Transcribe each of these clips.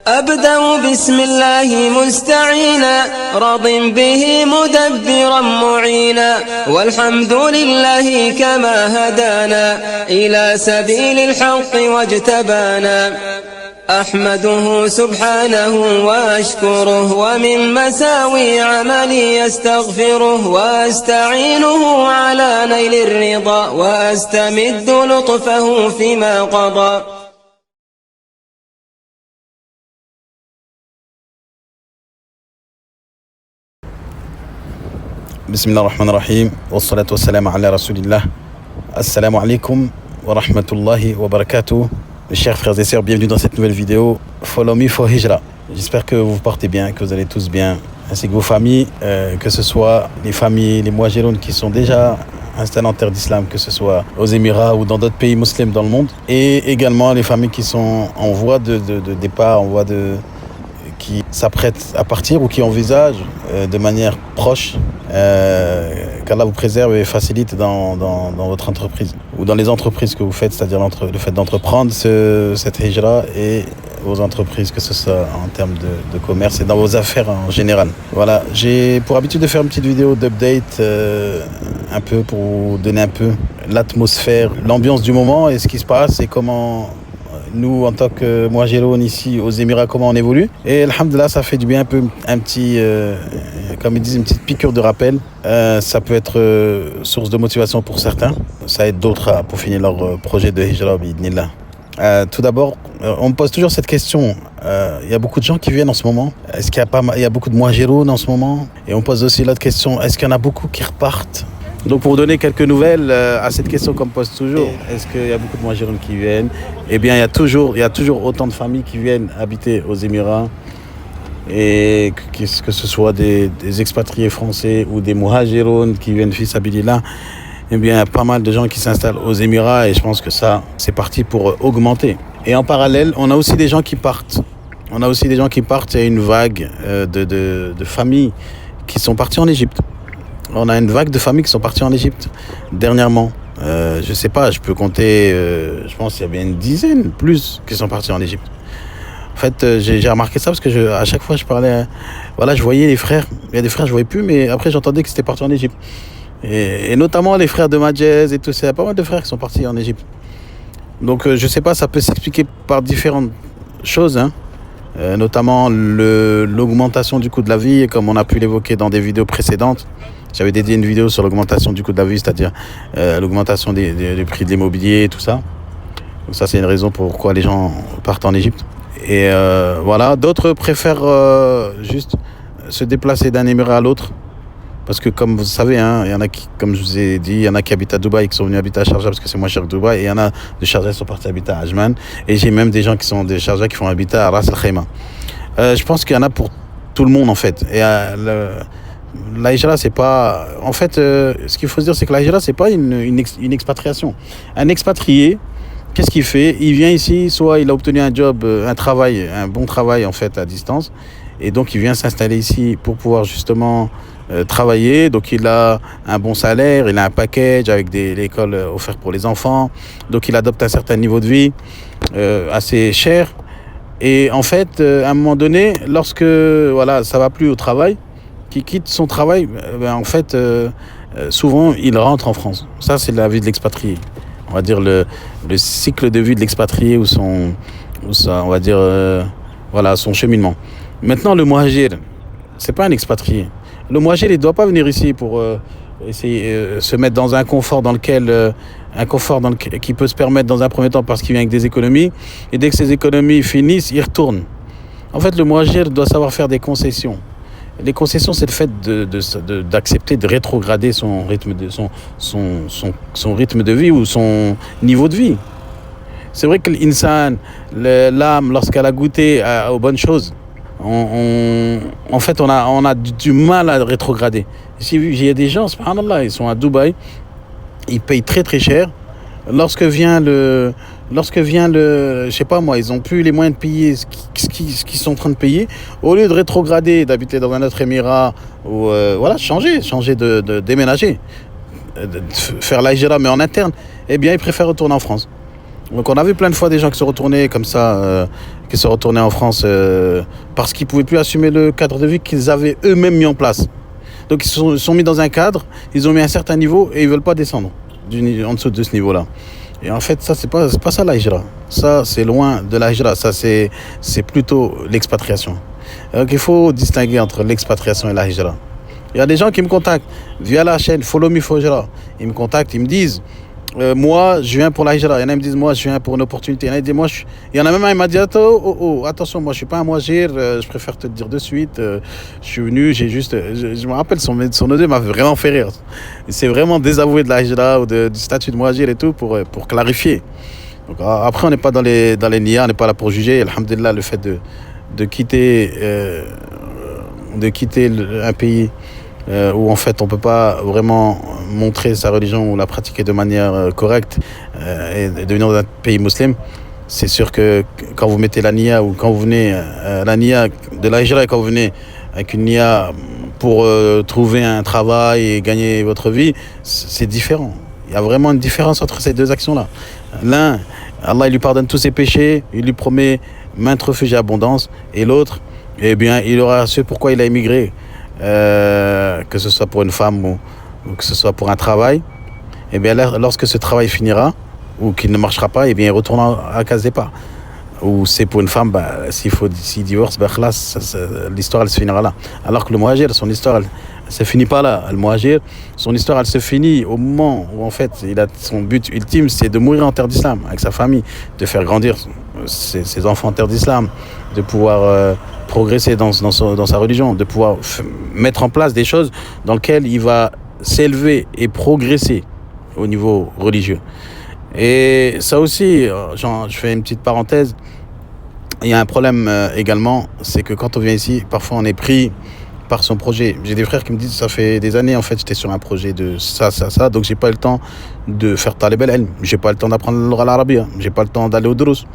أبدأ بسم الله مستعينا راض به مدبرا معينا والحمد لله كما هدانا إلى سبيل الحق واجتبانا أحمده سبحانه وأشكره ومن مساوي عملي أستغفره وأستعينه على نيل الرضا وأستمد لطفه فيما قضى. Bismillahirrahmanirrahim. Wassalatu wassalamu ala rasulillah. Assalamu alaikum wa rahmatullahi wa barakatuh. Mes chers frères et sœurs, bienvenue dans cette nouvelle vidéo Follow Me for Hijra. J'espère que vous vous portez bien, que vous allez tous bien, ainsi que vos familles, que ce soit les familles, les muhajiroun qui sont déjà installés en terre d'islam, que ce soit aux Émirats ou dans d'autres pays musulmans dans le monde, et également les familles qui sont en voie de départ, qui s'apprêtent à partir ou qui envisagent de manière proche qu'Allah vous préserve et facilite dans votre entreprise ou dans les entreprises que vous faites, c'est-à-dire le fait d'entreprendre cette hijra et vos entreprises, que ce soit en termes de commerce et dans vos affaires en général. Voilà, j'ai pour habitude de faire une petite vidéo d'update un peu pour vous donner un peu l'atmosphère, l'ambiance du moment et ce qui se passe et comment nous, en tant que muhajiroun ici aux Émirats, comment on évolue. Et alhamdoulilah, ça fait du bien un petit, comme ils disent, une petite piqûre de rappel. Ça peut être source de motivation pour certains. Ça aide d'autres à peaufiner leur projet de hijra, bi'idhnillah. Tout d'abord, on me pose toujours cette question. Il y a beaucoup de gens qui viennent en ce moment. Est-ce qu'il y a beaucoup de muhajiroun en ce moment? Et on pose aussi l'autre question. Est-ce qu'il y en a beaucoup qui repartent? Donc pour vous donner quelques nouvelles à cette question qu'on me pose toujours, est-ce qu'il y a beaucoup de muhajiroun qui viennent? Eh bien il y a toujours autant de familles qui viennent habiter aux Émirats, et que ce soit des expatriés français ou des muhajiroun qui viennent fi sabilillah, eh bien il y a pas mal de gens qui s'installent aux Émirats et je pense que ça c'est parti pour augmenter. Et en parallèle, on a aussi des gens qui partent. Il y a une vague de familles qui sont parties en Égypte. On a une vague de familles qui sont parties en Égypte dernièrement. Je sais pas, je peux compter, je pense qu'il y a bien une dizaine plus qui sont partis en Égypte. En fait, j'ai remarqué ça parce que à chaque fois je parlais, je voyais les frères. Il y a des frères je voyais plus, mais après j'entendais que c'était parti en Égypte. Et notamment les frères de Majez et tout ça, il y a pas mal de frères qui sont partis en Égypte. Donc je sais pas, ça peut s'expliquer par différentes choses, hein. Notamment l'augmentation du coût de la vie, comme on a pu l'évoquer dans des vidéos précédentes. J'avais dédié une vidéo sur l'augmentation du coût de la vie, c'est-à-dire l'augmentation des prix de l'immobilier et tout ça. Donc ça, c'est une raison pourquoi les gens partent en Égypte. Et d'autres préfèrent juste se déplacer d'un émirat à l'autre. Parce que comme vous savez, il y en a qui, comme je vous ai dit, il y en a qui habitent à Dubaï, qui sont venus habiter à Sharjah parce que c'est moins cher que Dubaï. Et il y en a de Sharjah qui sont partis habiter à Ajman. Et j'ai même des gens qui sont de Sharjah qui font habiter à Ras Al Khaimah. Je pense qu'il y en a pour tout le monde en fait. Et la hijra, c'est pas... En fait, ce qu'il faut se dire, c'est que la hijra, c'est pas une expatriation. Un expatrié, qu'est-ce qu'il fait? Il vient ici, soit il a obtenu un job, un bon travail en fait à distance. Et donc il vient s'installer ici pour pouvoir justement travailler. Donc il a un bon salaire, il a un package avec l'école offerte pour les enfants. Donc il adopte un certain niveau de vie assez cher. Et en fait, à un moment donné, lorsque ça va plus au travail, qu'il quitte son travail, souvent il rentre en France. Ça, c'est la vie de l'expatrié. On va dire le cycle de vie de l'expatrié ou son cheminement. Maintenant, le muhajir, c'est pas un expatrié. Le muhajir, il doit pas venir ici pour essayer se mettre dans un confort qui peut se permettre dans un premier temps parce qu'il vient avec des économies. Et dès que ces économies finissent, il retourne. En fait, le muhajir doit savoir faire des concessions. Les concessions, c'est le fait d'accepter de rétrograder son rythme de vie ou son niveau de vie. C'est vrai que l'insan, l'âme, lorsqu'elle a goûté aux bonnes choses, on a du mal à rétrograder. Il y a des gens, subhanallah, ils sont à Dubaï, ils payent très très cher. Lorsque vient le, je sais pas moi, ils ont plus les moyens de payer ce qu'ils sont en train de payer. Au lieu de rétrograder, d'habiter dans un autre émirat, ou changer de déménager, de faire la hijra mais en interne, eh bien ils préfèrent retourner en France. Donc on a vu plein de fois des gens qui se retournaient comme ça, qui se retournaient en France parce qu'ils ne pouvaient plus assumer le cadre de vie qu'ils avaient eux-mêmes mis en place. Donc ils se sont mis dans un cadre, ils ont mis un certain niveau et ils ne veulent pas descendre en dessous de ce niveau-là. Et en fait, ça, c'est pas ça la hijra. Ça, c'est loin de la hijra. Ça, c'est plutôt l'expatriation. Donc il faut distinguer entre l'expatriation et la hijra. Il y a des gens qui me contactent via la chaîne Follow Me for Hijra. Ils me contactent, ils me disent moi, je viens pour la hijra. Il y en a qui me disent moi, je viens pour une opportunité. Il y en a même un qui m'a dit attention, moi, je suis pas un muhajir, je préfère te le dire de suite. Je suis venu, je me rappelle, son audio m'a vraiment fait rire. Il s'est vraiment désavoué de la hijra ou du statut de muhajir et tout pour clarifier. Donc, après, on n'est pas dans les nias, on n'est pas là pour juger. Alhamdulillah, le fait de quitter un pays où en fait on peut pas vraiment montrer sa religion ou la pratiquer de manière correcte et devenir dans un pays musulman, c'est sûr que quand vous mettez la niya ou quand vous venez la niya de la hijra, quand vous venez avec une niya pour trouver un travail et gagner votre vie, c'est différent. Il y a vraiment une différence entre ces deux actions-là. L'un, Allah il lui pardonne tous ses péchés, il lui promet maintes refuges et abondance, et l'autre, eh bien, il aura ce pourquoi il a émigré, que ce soit pour une femme ou que ce soit pour un travail. Et bien, lorsque ce travail finira ou qu'il ne marchera pas, et bien, il retournera à case départ. Ou c'est pour une femme, s'il divorce, l'histoire elle se finira là. Alors que le muhajir, son histoire elle se finit pas là. Le muhajir, son histoire elle se finit au moment où en fait il a son but ultime, c'est de mourir en terre d'islam avec sa famille, de faire grandir ses enfants en terre d'islam, de pouvoir progresser dans sa religion, de pouvoir mettre en place des choses dans lesquelles il va s'élever et progresser au niveau religieux. Et ça aussi, je fais une petite parenthèse, il y a un problème également, c'est que quand on vient ici, parfois on est pris par son projet. J'ai des frères qui me disent, ça fait des années, en fait, j'étais sur un projet de ça, donc j'ai pas eu le temps de faire talib al-ilm, j'ai pas le temps d'apprendre l'arabe, j'ai pas le temps d'aller au durus.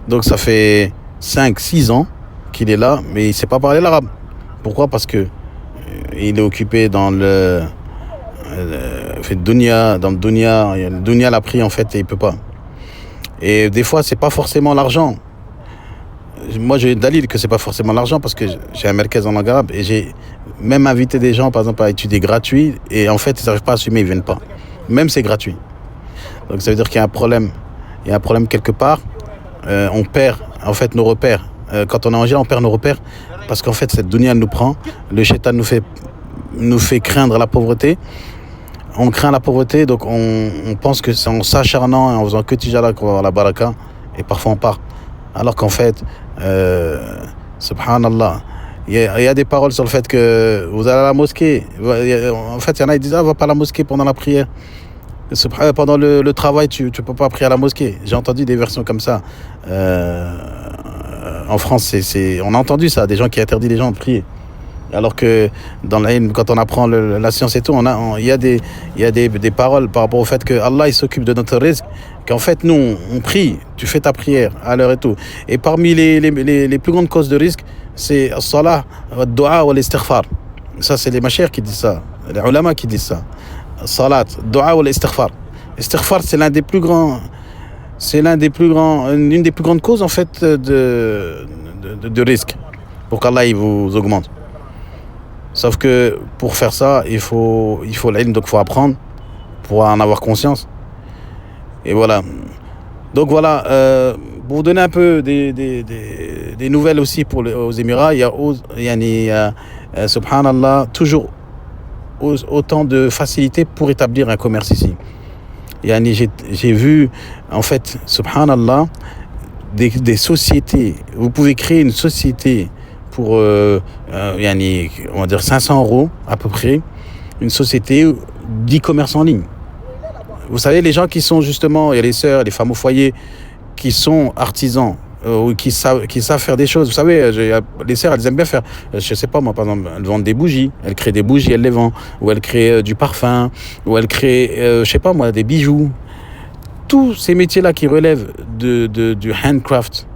Donc ça fait 5-6 ans qu'il est là, mais il sait pas parler l'arabe. Pourquoi ? Parce que il est occupé dans le dunya, le dunya l'a pris en fait et il peut pas. Et des fois c'est pas forcément l'argent. Moi j'ai dalil que c'est pas forcément l'argent parce que j'ai un merkez en langue arabe et j'ai même invité des gens par exemple à étudier gratuit et en fait ils n'arrivent pas à assumer, ils viennent pas. Même c'est gratuit. Donc ça veut dire qu'il y a un problème. Il y a un problème quelque part. On perd en fait nos repères. Quand on est en hijra, on perd nos repères parce qu'en fait cette dunya nous prend. Le shaitan nous fait craindre la pauvreté. On craint la pauvreté, donc on pense que c'est en s'acharnant et en faisant que tijara qu'on va avoir la baraka, et parfois on part. Alors qu'en fait, subhanallah, il y a des paroles sur le fait que vous allez à la mosquée. En fait, il y en a qui disent va pas à la mosquée pendant la prière. Pendant le travail, tu peux pas prier à la mosquée. J'ai entendu des versions comme ça. En France, on a entendu ça, des gens qui interdisent les gens de prier. Alors que dans quand on apprend la science et tout, il y a des paroles par rapport au fait que Allah il s'occupe de notre risque, qu'en fait nous on prie, tu fais ta prière à l'heure et tout. Et parmi les plus grandes causes de risque, c'est as-salah, ad-du'a ou l'istighfar. Ça c'est les mashayikh qui disent ça, les ulama qui disent ça. Salat, du'a ou l'istighfar. L'istighfar c'est une des plus grandes causes en fait de risque pour qu'Allah il vous augmente. Sauf que pour faire ça, il faut l'ilm, donc il faut apprendre pour en avoir conscience. Et voilà. Donc voilà, pour vous donner un peu des nouvelles aussi aux Émirats, il y a subhanallah, toujours autant de facilité pour établir un commerce ici. J'ai vu, en fait, subhanallah, des sociétés. Vous pouvez créer une société pour on va dire 500 € à peu près, une société d'e-commerce en ligne. Vous savez, les gens qui sont justement, il y a les sœurs, les femmes au foyer qui sont artisans ou qui savent faire des choses. Vous savez, les sœurs, elles aiment bien faire, je sais pas moi, par exemple, elles vendent des bougies, elles créent des bougies, elles les vendent, ou elles créent du parfum, ou elles créent, je sais pas moi, des bijoux. Tous ces métiers-là qui relèvent du handcraft,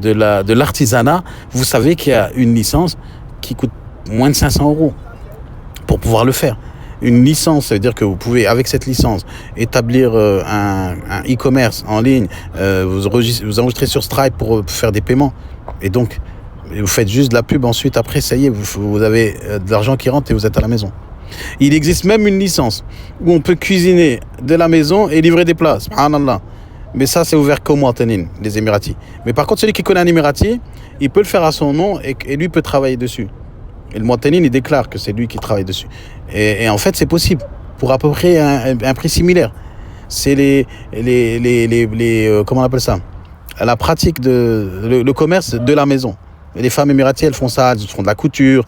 de l'artisanat, vous savez qu'il y a une licence qui coûte moins de 500 € pour pouvoir le faire. une licence, ça veut dire que vous pouvez, avec cette licence, établir un e-commerce en ligne, vous enregistrez sur Stripe pour faire des paiements. Et donc, vous faites juste de la pub, ensuite, après, ça y est, vous avez de l'argent qui rentre et vous êtes à la maison. Il existe même une licence où on peut cuisiner de la maison et livrer des plats. Subhanallah. Mais ça, c'est ouvert qu'aux Mouatanines, les Émiratis. Mais par contre, celui qui connaît un Émirati, il peut le faire à son nom et lui peut travailler dessus. Et le Mouatanine, il déclare que c'est lui qui travaille dessus. Et en fait, c'est possible pour à peu près un prix similaire. C'est comment on appelle ça? La pratique le commerce de la maison. Et les femmes émiraties, elles font ça, elles font de la couture.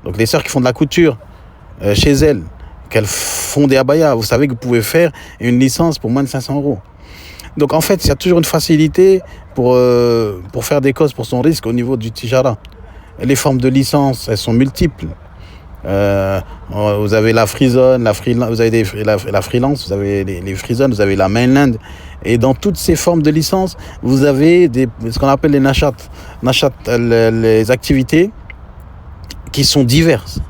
Donc les sœurs qui font de la couture chez elles, qu'elles font des abayas, vous savez que vous pouvez faire une licence pour moins de 500 €. Donc en fait, il y a toujours une facilité pour faire des causes pour son risque au niveau du tijara. Les formes de licence, elles sont multiples. Vous avez la free zone, vous avez la freelance, vous avez les free zones, vous avez la mainland. Et dans toutes ces formes de licence, vous avez ce qu'on appelle les nachat, les activités qui sont diverses.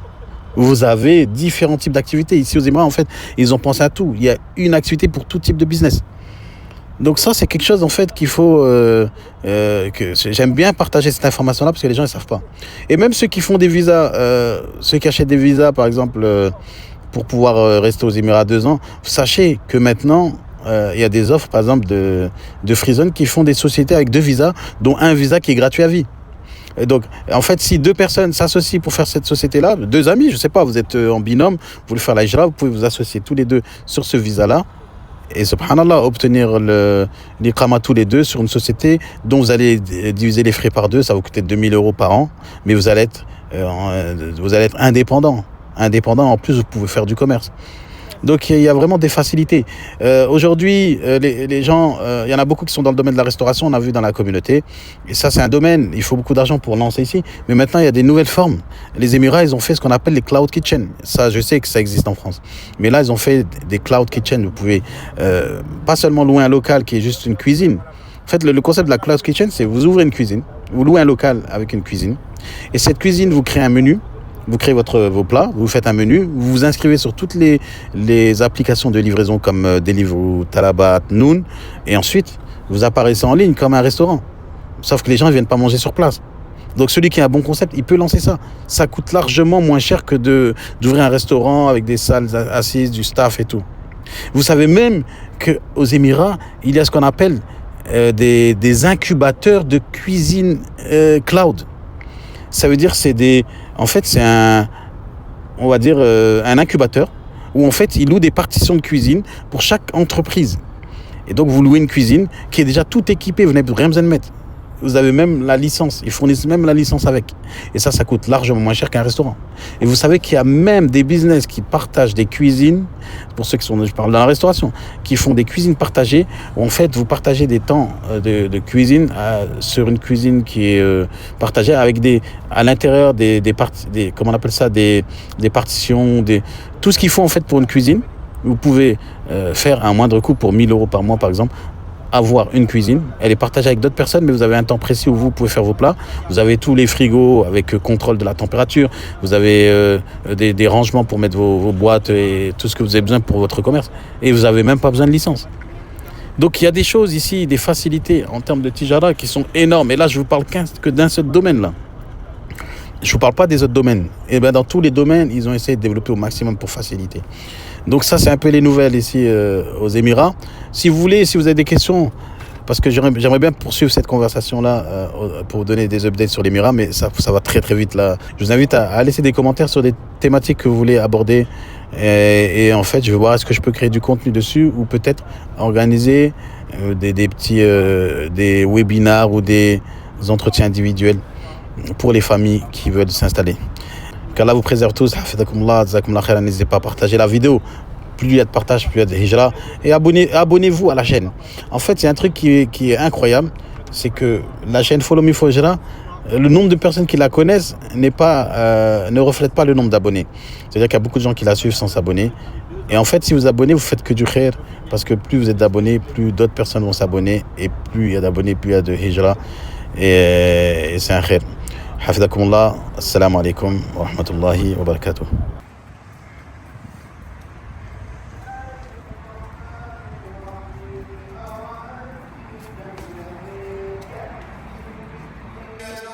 Vous avez différents types d'activités. Ici aux Émirats, en fait, ils ont pensé à tout. Il y a une activité pour tout type de business. Donc ça, c'est quelque chose en fait qu'il faut que j'aime bien partager cette information-là parce que les gens ne savent pas. Et même ceux qui font des visas, ceux qui achètent des visas, par exemple, pour pouvoir rester aux Émirats 2 ans, sachez que maintenant, il y a des offres, par exemple, de free zone qui font des sociétés avec 2 visas, dont un visa qui est gratuit à vie. Et donc, en fait, si 2 personnes s'associent pour faire cette société-là, 2 amis, je sais pas, vous êtes en binôme, vous voulez faire la hijra, vous pouvez vous associer tous les 2 sur ce visa-là. Et subhanallah, obtenir l'iqama tous les 2 sur une société dont vous allez diviser les frais par 2, ça va vous coûter 2 000 € par an, mais vous allez être indépendant. Indépendant, en plus, vous pouvez faire du commerce. Donc il y a vraiment des facilités. Aujourd'hui, les gens, il y en a beaucoup qui sont dans le domaine de la restauration, on a vu dans la communauté. Et ça, c'est un domaine, il faut beaucoup d'argent pour lancer ici. Mais maintenant, il y a des nouvelles formes. Les Émirats, ils ont fait ce qu'on appelle les cloud kitchen. Ça, je sais que ça existe en France. Mais là, ils ont fait des cloud kitchen. Vous pouvez pas seulement louer un local qui est juste une cuisine. En fait, le concept de la cloud kitchen, c'est vous ouvrez une cuisine, vous louez un local avec une cuisine. Et cette cuisine, vous créez un menu. Vous créez vos plats, vous faites un menu, vous vous inscrivez sur toutes les applications de livraison comme Deliveroo, Talabat, Noon, et ensuite, vous apparaissez en ligne comme un restaurant. Sauf que les gens ne viennent pas manger sur place. Donc celui qui a un bon concept, il peut lancer ça. Ça coûte largement moins cher que d'ouvrir un restaurant avec des salles assises, du staff et tout. Vous savez même qu'aux Émirats, il y a ce qu'on appelle des incubateurs de cuisine cloud. Ça veut dire en fait, c'est un incubateur où en fait, ils louent des partitions de cuisine pour chaque entreprise. Et donc, vous louez une cuisine qui est déjà tout équipée, vous n'avez rien besoin de mettre. Vous avez même la licence, ils fournissent même la licence avec. Et ça coûte largement moins cher qu'un restaurant. Et vous savez qu'il y a même des business qui partagent des cuisines, pour ceux je parle dans la restauration, qui font des cuisines partagées, où en fait vous partagez des temps de cuisine sur une cuisine qui est partagée avec à l'intérieur comment on appelle ça, des partitions, tout ce qu'il faut en fait pour une cuisine. Vous pouvez faire un moindre coût pour 1 000 € par mois par exemple, avoir une cuisine, elle est partagée avec d'autres personnes, mais vous avez un temps précis où vous pouvez faire vos plats. Vous avez tous les frigos avec contrôle de la température. Vous avez des rangements pour mettre vos boîtes et tout ce que vous avez besoin pour votre commerce. Et vous n'avez même pas besoin de licence. Donc il y a des choses ici, des facilités en termes de tijara qui sont énormes. Et là, je ne vous parle que d'un seul domaine-là. Je ne vous parle pas des autres domaines. Et bien dans tous les domaines, ils ont essayé de développer au maximum pour faciliter. Donc ça, c'est un peu les nouvelles ici aux Émirats. Si vous voulez, si vous avez des questions, parce que j'aimerais bien poursuivre cette conversation-là pour vous donner des updates sur l'Émirat, mais ça va très très vite là. Je vous invite à laisser des commentaires sur des thématiques que vous voulez aborder. Et en fait, je vais voir est-ce que je peux créer du contenu dessus ou peut-être organiser des petits des webinars ou des entretiens individuels pour les familles qui veulent s'installer. Qu'Allah vous préserve tous. N'hésitez pas à partager la vidéo. Plus il y a de partage, plus il y a de hijra. Et abonnez-vous à la chaîne. En fait, il y a un truc qui est incroyable. C'est que la chaîne Follow Me for Hijra, le nombre de personnes qui la connaissent ne reflète pas le nombre d'abonnés. C'est-à-dire qu'il y a beaucoup de gens qui la suivent sans s'abonner. Et en fait, si vous abonnez, vous faites que du khair. Parce que plus vous êtes d'abonnés, plus d'autres personnes vont s'abonner. Et plus il y a d'abonnés, plus il y a de hijra. Et c'est un khair. Hafidhakumullah, assalamu alaikum wa rahmatullahi wa barakatuh. السلام